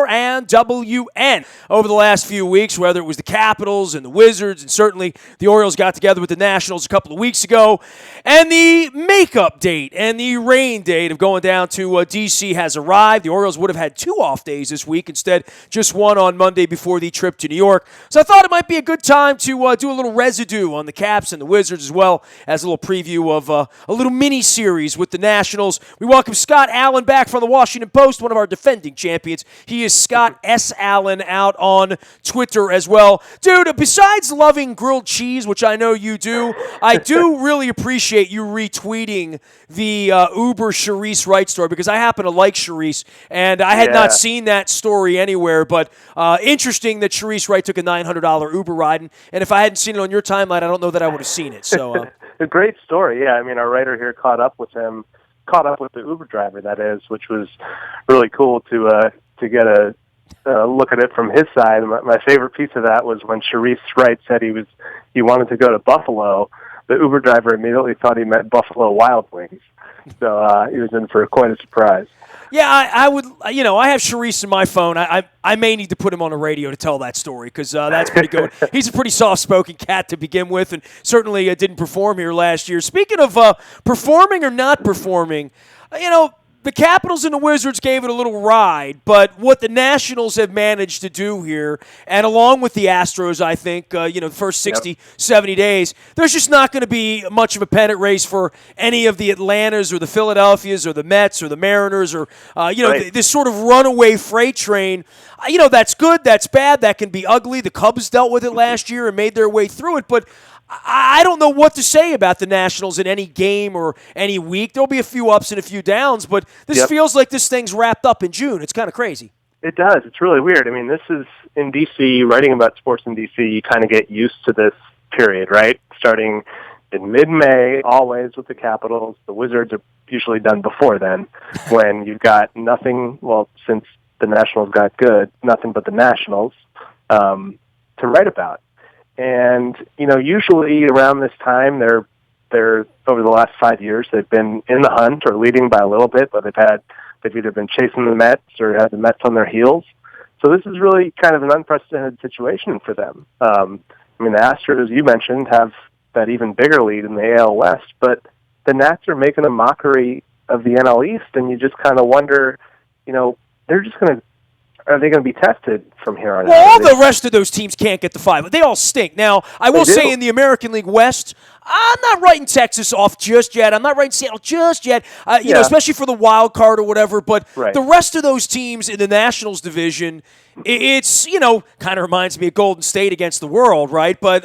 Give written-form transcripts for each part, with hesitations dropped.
and WN over the last few weeks, whether it was the Capitals and the Wizards, and certainly the Orioles got together with the Nationals a couple of weeks ago. And the makeup date and the rain date of going down to D.C. has arrived. The Orioles would have had 2 off days this week, instead just one on Monday before the trip to New York. So I thought it might be a good time to do a little residue on the Caps and the Wizards, as well as a little preview of a little mini-series with the Nationals. We welcome Scott Allen back from the Washington Post, one of our defending champions. He is Scott S. Allen out on Twitter as well. Dude, besides loving grilled cheese, which I know you do, I do really appreciate you retweeting the Uber Charisse Wright story, because I happen to like Charisse, and I had not seen that story anywhere, but interesting that Charisse Wright took a $900 Uber ride, and if I hadn't seen it on your timeline, I don't know that I would have seen it. So a great story, yeah. I mean, our writer here caught up with the Uber driver, that is, which was really cool to get a look at it from his side. My favorite piece of that was when Charisse Wright said he wanted to go to Buffalo. The Uber driver immediately thought he meant Buffalo Wild Wings, so he was in for quite a surprise. Yeah, I would. I have Charisse in my phone. I may need to put him on the radio to tell that story, because that's pretty good. He's a pretty soft-spoken cat to begin with, and certainly didn't perform here last year. Speaking of performing or not performing, the Capitals and the Wizards gave it a little ride, but what the Nationals have managed to do here, and along with the Astros, I think, the first 60, 70 days, there's just not going to be much of a pennant race for any of the Atlantas or the Philadelphias or the Mets or the Mariners or, this sort of runaway freight train. That's good, that's bad, that can be ugly. The Cubs dealt with it last year and made their way through it, but I don't know what to say about the Nationals in any game or any week. There'll be a few ups and a few downs, but this feels like this thing's wrapped up in June. It's kind of crazy. It does. It's really weird. I mean, this is in D.C., writing about sports in D.C., you kind of get used to this period, right? Starting in mid-May, always with the Capitals. The Wizards are usually done before then, when you've got nothing, since the Nationals got good, nothing but the Nationals to write about. And, usually around this time, they're over the last 5 years, they've been in the hunt or leading by a little bit, but they've either been chasing the Mets or had the Mets on their heels. So this is really kind of an unprecedented situation for them. The Astros, as you mentioned, have that even bigger lead in the AL West, but the Nats are making a mockery of the NL East, and you just kind of wonder, are they going to be tested from here on out? Well, all the rest of those teams can't get the 5, but they all stink. Now, I will say in the American League West, I'm not writing Texas off just yet. I'm not writing Seattle just yet, especially for the wild card or whatever. But the rest of those teams in the Nationals division, it's, kind of reminds me of Golden State against the world, right? But,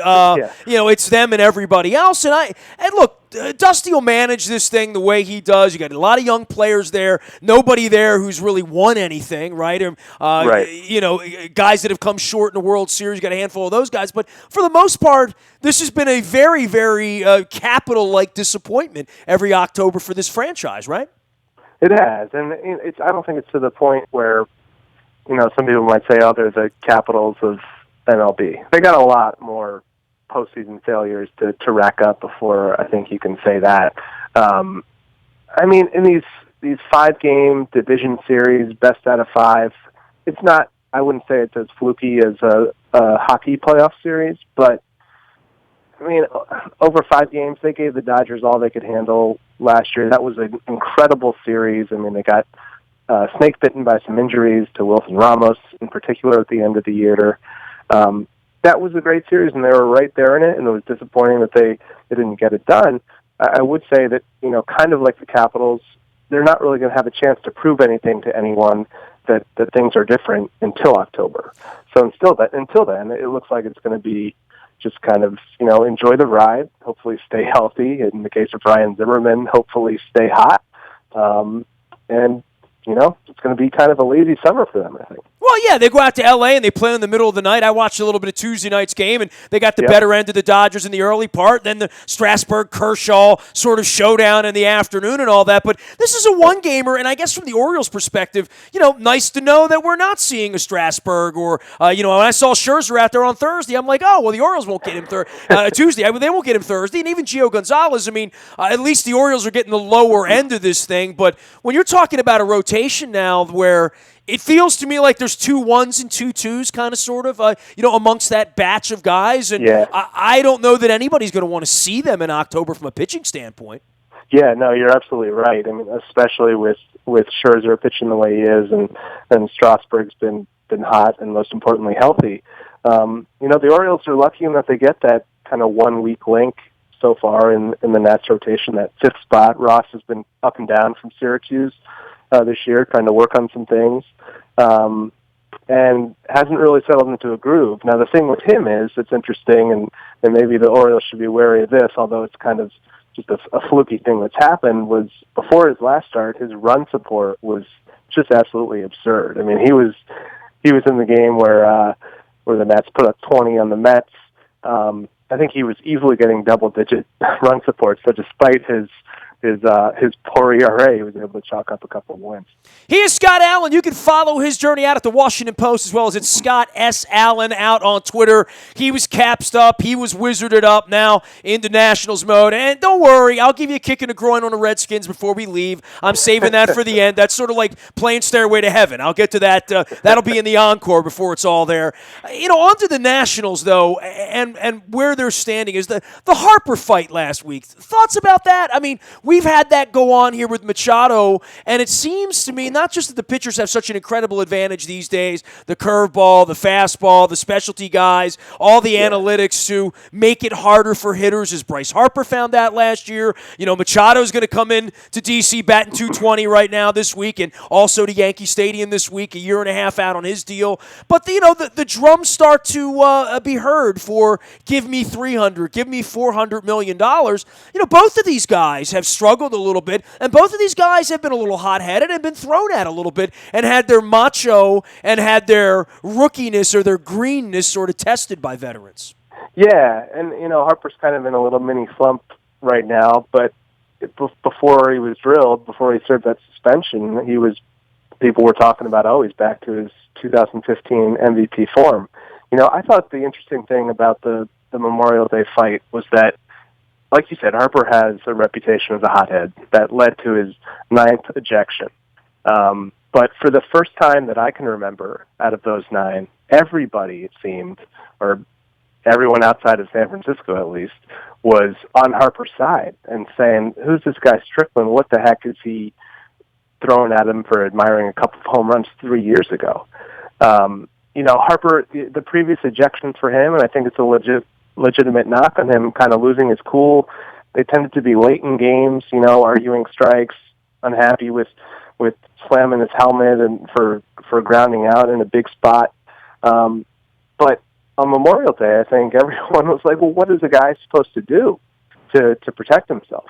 it's them and everybody else. And look, Dusty will manage this thing the way he does. You got a lot of young players there. Nobody there who's really won anything, right? Guys that have come short in the World Series. You got a handful of those guys. But for the most part, this has been a very, very Capital-like disappointment every October for this franchise, right? It has. And I don't think it's to the point where, some people might say, they're the Capitals of MLB. They got a lot more postseason failures to rack up before I think you can say that. In these 5-game division series, best out of 5, it's not, I wouldn't say it's as fluky as a hockey playoff series, but over 5 games, they gave the Dodgers all they could handle last year. That was an incredible series. They got snake bitten by some injuries to Wilson Ramos in particular at the end of the year. That was a great series, and they were right there in it, and it was disappointing that they didn't get it done. I would say that, kind of like the Capitals, they're not really going to have a chance to prove anything to anyone that things are different until October. So until then, it looks like it's going to be just kind of, enjoy the ride, hopefully stay healthy. In the case of Ryan Zimmerman, hopefully stay hot. It's going to be kind of a lazy summer for them, I think. Well, yeah, they go out to L.A. and they play in the middle of the night. I watched a little bit of Tuesday night's game, and they got the better end of the Dodgers in the early part, then the Strasburg-Kershaw sort of showdown in the afternoon and all that. But this is a one-gamer, and I guess from the Orioles' perspective, nice to know that we're not seeing a Strasburg or, when I saw Scherzer out there on Thursday, I'm like, the Orioles won't get him Tuesday. They won't get him Thursday. And even Gio Gonzalez, at least the Orioles are getting the lower end of this thing. But when you're talking about a rotation now where It feels to me like there's 2 1s and 2 2s kind of sort of, amongst that batch of guys. And Yeah. I don't know that anybody's going to want to see them in October from a pitching standpoint. Yeah, no, you're absolutely right. I mean, especially with Scherzer pitching the way he is, and Strasburg's been hot and most importantly healthy. The Orioles are lucky in that they get that kind of 1 week link so far in the Nats rotation, that 5th spot. Ross has been up and down from Syracuse this year, trying to work on some things, and hasn't really settled into a groove. Now, the thing with him is, it's interesting, and maybe the Orioles should be wary of this, although it's kind of just a fluky thing that's happened, was before his last start, his run support was just absolutely absurd. I mean, he was in the game where the Nats put up 20 on the Mets. I think he was easily getting double-digit run support. So despite his poor ERA, he was able to chalk up a couple of wins. He is Scott Allen. You can follow his journey out at the Washington Post as well as at Scott S. Allen out on Twitter. He was capsed up. He was wizarded up now into Nationals mode. And don't worry, I'll give you a kick in the groin on the Redskins before we leave. I'm saving that for the end. That's sort of like playing Stairway to Heaven. I'll get to that. That'll be in the encore before it's all there. On to the Nationals, though, and where they're standing is the Harper fight last week. Thoughts about that? I mean, we've had that go on here with Machado, and it seems to me not just that the pitchers have such an incredible advantage these days, the curveball, the fastball, the specialty guys, all the analytics to make it harder for hitters, as Bryce Harper found that last year. Machado's going to come in to D.C. batting .220 right now this week, and also to Yankee Stadium this week, a year and a half out on his deal. But, the drums start to be heard for give me $300, give me $400 million. Both of these guys have struggled a little bit, and both of these guys have been a little hot-headed and been thrown at a little bit and had their macho and had their rookiness or their greenness sort of tested by veterans. Yeah, and, Harper's kind of in a little mini slump right now, but before he was drilled, before he served that suspension, people were talking about, he's back to his 2015 MVP form. I thought the interesting thing about the Memorial Day fight was that, like you said, Harper has a reputation as a hothead that led to his 9th ejection. But for the first time that I can remember out of those 9, everybody, it seemed, or everyone outside of San Francisco at least, was on Harper's side and saying, who's this guy Strickland? What the heck is he throwing at him for admiring a couple of home runs 3 years ago? Harper, the previous ejections for him, and I think it's a legitimate knock on him, kind of losing his cool. They tended to be late in games, arguing strikes, unhappy with slamming his helmet and for grounding out in a big spot. But on Memorial Day, I think everyone was like, well, what is a guy supposed to do to protect himself?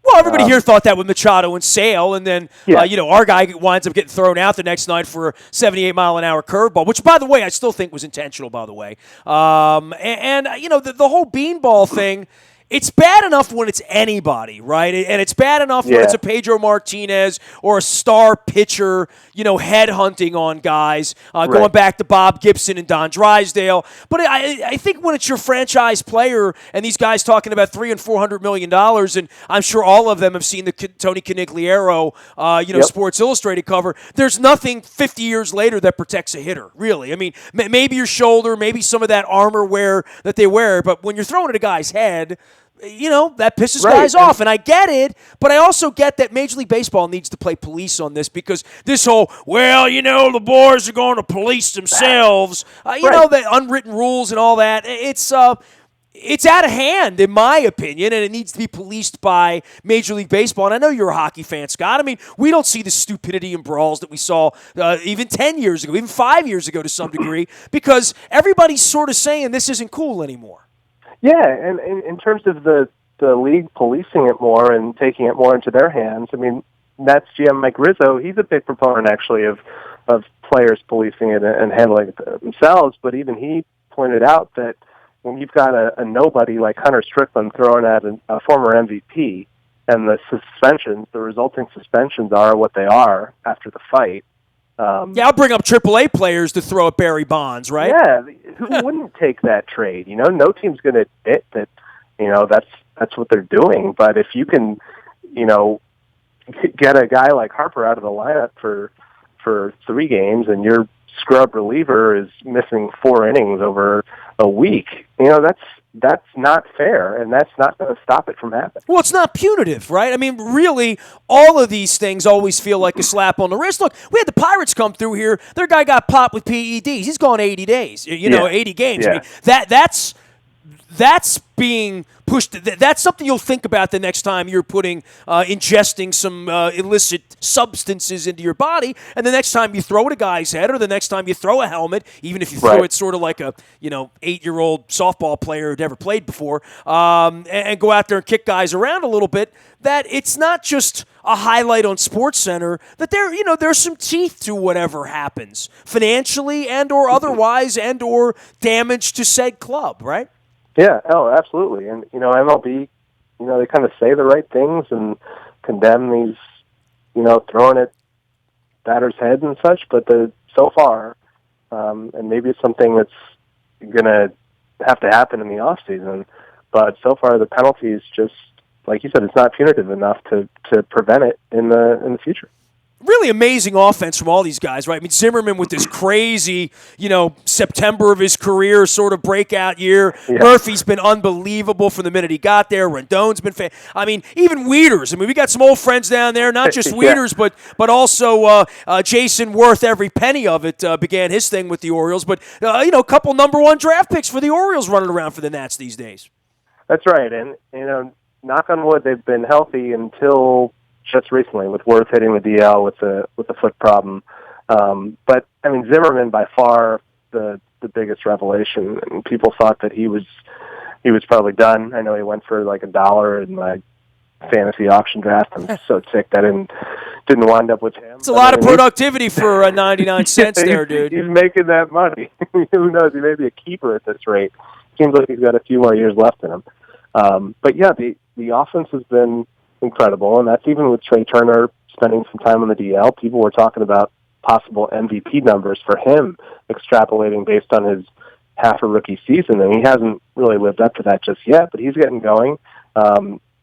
Well, everybody here thought that with Machado and Sale, and then, our guy winds up getting thrown out the next night for a 78-mile-an-hour curveball, which, by the way, I still think was intentional, by the way. The whole beanball thing, it's bad enough when it's anybody, right? And it's bad enough when it's a Pedro Martinez or a star pitcher, headhunting on guys, going back to Bob Gibson and Don Drysdale. But I think when it's your franchise player and these guys talking about $300 and $400 million, and I'm sure all of them have seen the Tony Conigliaro, Sports Illustrated cover, there's nothing 50 years later that protects a hitter, really. I mean, maybe your shoulder, maybe some of that armor wear that they wear, but when you're throwing at a guy's head, that pisses guys off. And I get it, but I also get that Major League Baseball needs to play police on this, because this whole, the boys are going to police themselves, the unwritten rules and all that, it's out of hand, in my opinion, and it needs to be policed by Major League Baseball. And I know you're a hockey fan, Scott. I mean, we don't see the stupidity and brawls that we saw even 10 years ago, even 5 years ago to some degree, because everybody's sort of saying this isn't cool anymore. Yeah, and in terms of the league policing it more and taking it more into their hands, I mean, Nats GM Mike Rizzo, he's a big proponent, actually, of players policing it and handling it themselves, but even he pointed out that when you've got a nobody like Hunter Strickland throwing at a former MVP, and the resulting suspensions are what they are after the fight. I'll bring up AAA players to throw at Barry Bonds, right? Yeah, who wouldn't take that trade? No team's going to admit that, that's what they're doing. But if you can, get a guy like Harper out of the lineup for for 3 games and your scrub reliever is missing 4 innings over a week, that's not fair, and that's not going to stop it from happening. Well, it's not punitive, right? I mean, really, all of these things always feel like a slap on the wrist. Look, we had the Pirates come through here. Their guy got popped with PEDs. He's gone 80 days, 80 games. Yeah. I mean, that's being pushed. That's something you'll think about the next time you're ingesting some illicit substances into your body, and the next time you throw at a guy's head, or the next time you throw a helmet, even if you throw it sort of like a 8-year-old softball player who never played before, and go out there and kick guys around a little bit. That it's not just a highlight on SportsCenter. That there's some teeth to whatever happens financially and or otherwise and or damage to said club, right? Yeah, absolutely. And, MLB, they kind of say the right things and condemn these, throwing at batters' heads and such, but so far, and maybe it's something that's going to have to happen in the off season, but so far the penalties just, like you said, it's not punitive enough to prevent it in the future. Really amazing offense from all these guys, right? I mean, Zimmerman with this crazy, September of his career sort of breakout year. Yeah. Murphy's been unbelievable from the minute he got there. Rendon's been even Wieters. I mean, we got some old friends down there, not just Wieters, but also Jason Worth, every penny of it, began his thing with the Orioles. But, a couple number 1 draft picks for the Orioles running around for the Nats these days. That's right. And, knock on wood, they've been healthy until just recently, with Worth hitting the DL with a foot problem. But I mean, Zimmerman by far the biggest revelation, and people thought that he was probably done. I know he went for like $1 in my fantasy auction draft. I'm so sick that didn't wind up with him. It's a lot of productivity for 99 cents there, dude. He's making that money. Who knows? He may be a keeper at this rate. Seems like he's got a few more years left in him. But yeah, the offense has been incredible, and that's even with Trey Turner spending some time on the DL. People were talking about possible MVP numbers for him, extrapolating based on his half a rookie season, and he hasn't really lived up to that just yet, but he's getting going.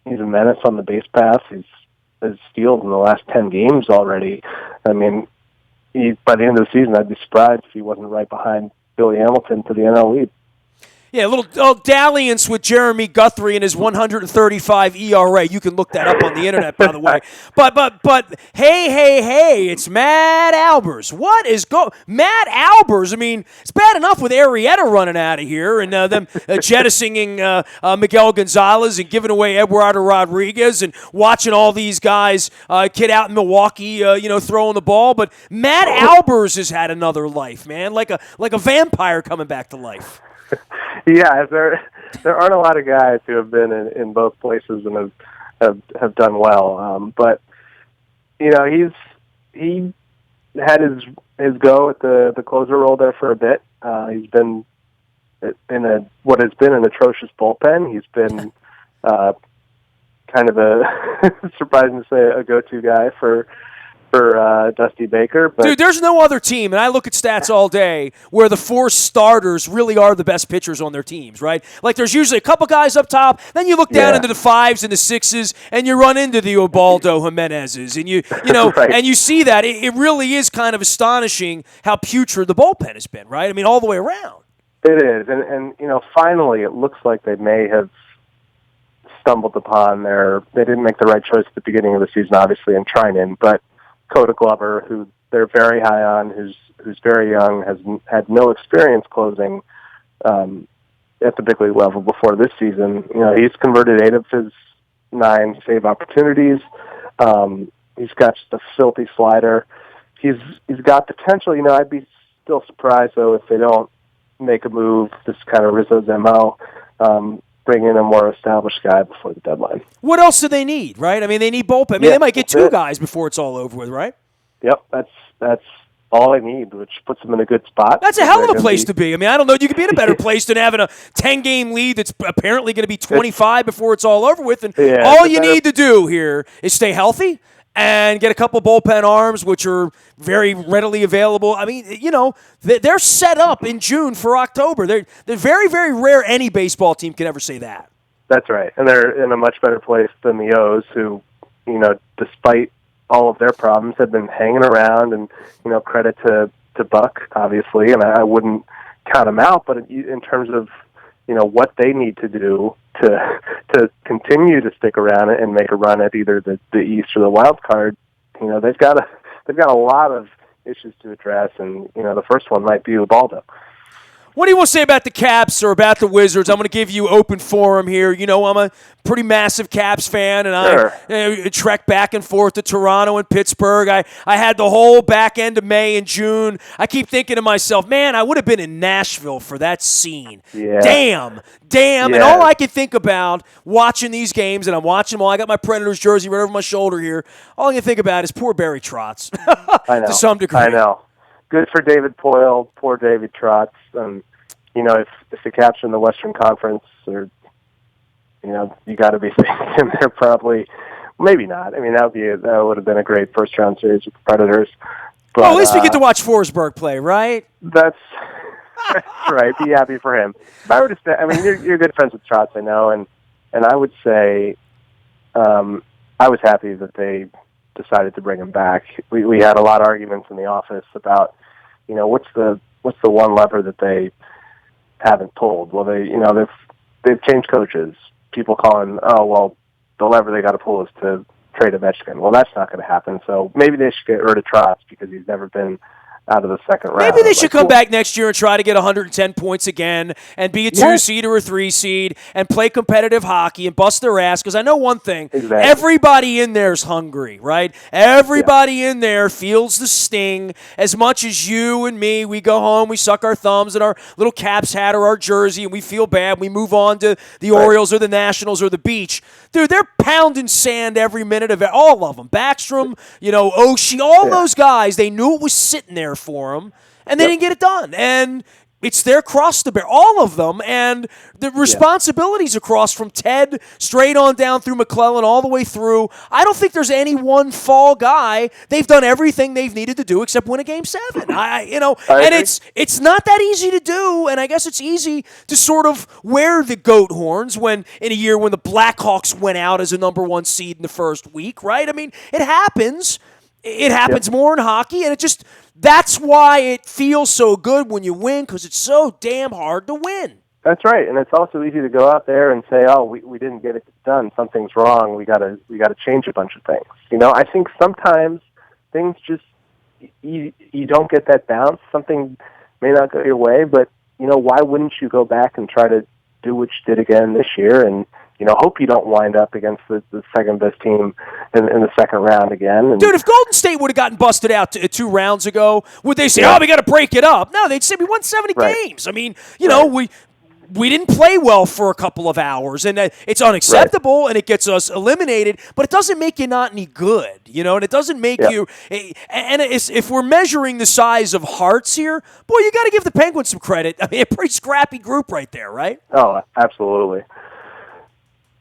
He's a menace on the base path. He's steals in the last 10 games already. I mean, by the end of the season, I'd be surprised if he wasn't right behind Billy Hamilton for the NL lead. Yeah, a little dalliance with Jeremy Guthrie and his 135 ERA. You can look that up on the internet, by the way. But hey, it's Matt Albers. What is Matt Albers? I mean, it's bad enough with Arrieta running out of here and them jettisoning Miguel Gonzalez and giving away Eduardo Rodriguez and watching all these guys kid out in Milwaukee, throwing the ball. But Matt Albers has had another life, man, like a vampire coming back to life. Yeah, there aren't a lot of guys who have been in both places and have done well. But he had his go at the closer role there for a bit. He's been in what has been an atrocious bullpen. He's been kind of a surprising to say a go-to guy for Dusty Baker. But dude, there's no other team, and I look at stats all day, where the 4 starters really are the best pitchers on their teams, right? Like there's usually a couple guys up top, then you look down into the 5s and the 6s, and you run into the Ubaldo Jimenez's, and you right. And you see that. It really is kind of astonishing how putrid the bullpen has been, right? I mean, all the way around. It is, and finally it looks like they may have stumbled upon they didn't make the right choice at the beginning of the season, obviously, in Trinan, but Coda Glover, who they're very high on, who's very young, has had no experience closing at the big league level before this season. He's converted 8 of his 9 save opportunities. He's got just a filthy slider. He's got potential. I'd be still surprised though if they don't make a move. This kind of Rizzo's MO. Bring in a more established guy before the deadline. What else do they need, right? I mean, they need bullpen. I mean, they might get 2 guys before it's all over with, right? Yep, that's all I need, which puts them in a good spot. That's a hell of a place to be. I mean, I don't know. You could be in a better place than having a 10-game lead that's apparently going to be 25 before it's all over with. And all you need to do here is stay healthy and get a couple bullpen arms, which are very readily available. I mean, they're set up in June for October. They're very, very rare any baseball team can ever say that. That's right. And they're in a much better place than the O's, who, despite all of their problems have been hanging around, and credit to Buck, obviously, and I wouldn't count him out, but in terms of what they need to do to continue to stick around and make a run at either the East or the wild card, they've got a lot of issues to address, and the first one might be Ubaldo. What do you want to say about the Caps or about the Wizards? I'm going to give you open forum here. I'm a pretty massive Caps fan, and I trek back and forth to Toronto and Pittsburgh. I had the whole back end of May and June. I keep thinking to myself, man, I would have been in Nashville for that scene. Yeah. Damn. Yeah. And all I could think about watching these games, and I'm watching them all. I got my Predators jersey right over my shoulder here. All I can think about is poor Barry Trotz I know. to some degree. I know. Good for David Poile, poor David Trotz. And, if the Caps are in the Western Conference, or, you got to be thinking they're probably, maybe not. I mean, that would have been a great first-round series with the Predators. But, well, at least we get to watch Forsberg play, right? That's right. Be happy for him. If I were to say, you're good friends with Trotz, I know, and I would say I was happy that they decided to bring him back. We had a lot of arguments in the office about, what's the one lever that they haven't pulled. Well, they've changed coaches. People calling, the lever they got to pull is to trade Ovechkin. Well, that's not going to happen. So maybe they should get rid of Trotz because he's never been out of the second round. Maybe they should come back next year and try to get 110 points again and be a 2-seed or a 3-seed and play competitive hockey and bust their ass. Because I know one thing. Exactly. Everybody in there is hungry, right? Everybody in there feels the sting as much as you and me. We go home, we suck our thumbs in our little Caps hat or our jersey, and we feel bad. We move on to the Orioles or the Nationals or the beach. Dude, they're pounding sand every minute of it. All of them. Backstrom, Oshie, all those guys, they knew it was sitting there for them, and they didn't get it done. And it's their cross to bear, all of them, and the responsibilities across from Ted straight on down through McClellan all the way through. I don't think there's any one fall guy. They've done everything they've needed to do except win a Game 7. And it's not that easy to do, and I guess it's easy to sort of wear the goat horns in a year when the Blackhawks went out as a number 1 seed in the first week, right? I mean, it happens. It happens more in hockey, and that's why it feels so good when you win, because it's so damn hard to win. That's right, and it's also easy to go out there and say, we didn't get it done, something's wrong, we got to change a bunch of things. I think sometimes things just, you don't get that bounce, something may not go your way, but, why wouldn't you go back and try to do what you did again this year, and hope you don't wind up against the second-best team in the second round again. Dude, if Golden State would have gotten busted out 2 rounds ago, would they say, we got to break it up? No, they'd say we won 70 games. I mean, we didn't play well for a couple of hours, and it's unacceptable, and it gets us eliminated, but it doesn't make you not any good, and it doesn't make you – and if we're measuring the size of hearts here, boy, you got to give the Penguins some credit. I mean, a pretty scrappy group right there, right? Oh, absolutely.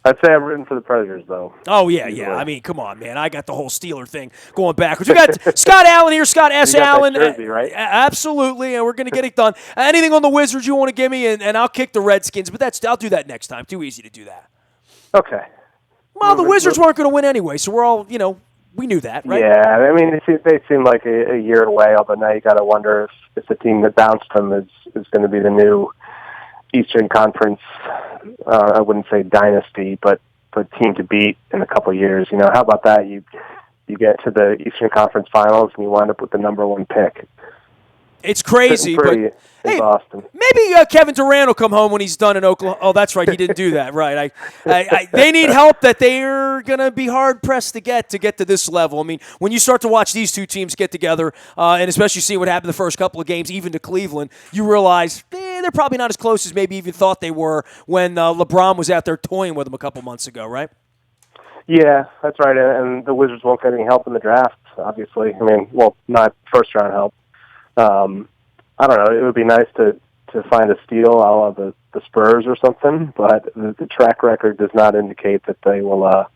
I'd say I'm rooting for the Predators, though. Oh, yeah. I mean, come on, man. I got the whole Steeler thing going backwards. We got Scott Allen here, Scott S. Allen. That jersey, right? Absolutely, and we're going to get it done. Anything on the Wizards you want to give me, and I'll kick the Redskins, but I'll do that next time. Too easy to do that. Okay. Well, the Wizards weren't going to win anyway, so we're all, we knew that, right? Yeah, I mean, they seem like a year away, although now you got to wonder if the team that bounced them is going to be the new Eastern Conference, I wouldn't say dynasty, but team to beat in a couple of years. How about that? You get to the Eastern Conference Finals and you wind up with the number 1 pick. It's crazy, but in Boston. Maybe Kevin Durant will come home when he's done in Oklahoma. Oh, that's right, he didn't do that. Right, they need help that they're gonna be hard pressed to get to this level. I mean, when you start to watch these two teams get together, and especially see what happened the first couple of games, even to Cleveland, you realize they're probably not as close as maybe even thought they were when LeBron was out there toying with them a couple months ago, right? Yeah, that's right, and the Wizards won't get any help in the draft, obviously. I mean, not first-round help. I don't know. It would be nice to find a steal a la the Spurs or something, but the track record does not indicate that they will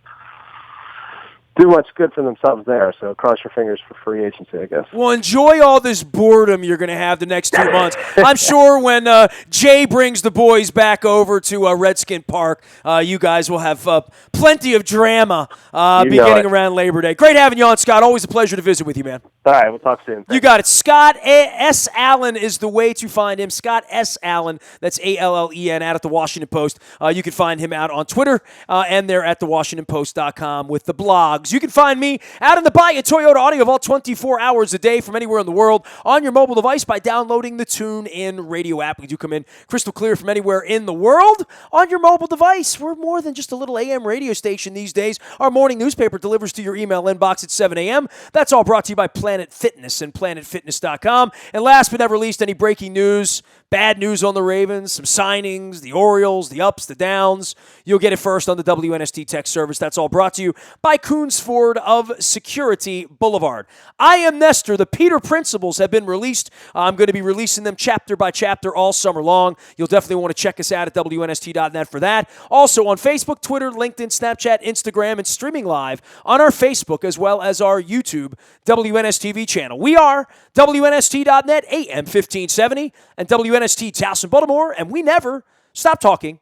do much good for themselves there. So cross your fingers for free agency, I guess. Well, enjoy all this boredom you're going to have the next 2 months. I'm sure when Jay brings the boys back over to Redskin Park, you guys will have plenty of drama beginning around Labor Day. Great having you on, Scott. Always a pleasure to visit with you, man. All right, we'll talk soon. Thanks. You got it. Scott S. Allen is the way to find him. Scott S. Allen, that's Allen, out at the Washington Post. You can find him out on Twitter, and they're at thewashingtonpost.com with the blogs. You can find me out in the Bayou Toyota Audio Vault 24 hours a day from anywhere in the world on your mobile device by downloading the TuneIn radio app. We do come in crystal clear from anywhere in the world on your mobile device. We're more than just a little AM radio station these days. Our morning newspaper delivers to your email inbox at 7 a.m. That's all brought to you by Planet Fitness and PlanetFitness.com. And last but never least, any breaking news, bad news on the Ravens, some signings, the Orioles, the ups, the downs. You'll get it first on the WNST text service. That's all brought to you by Coons Ford of Security Boulevard. I am Nestor. The Peter Principles have been released. I'm going to be releasing them chapter by chapter all summer long. You'll definitely want to check us out at WNST.net for that. Also on Facebook, Twitter, LinkedIn, Snapchat, Instagram, and streaming live on our Facebook as well as our YouTube WNSTV channel. We are WNST.net, AM 1570, and WNST Towson, Baltimore, and we never stop talking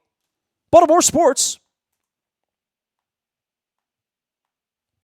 Baltimore sports.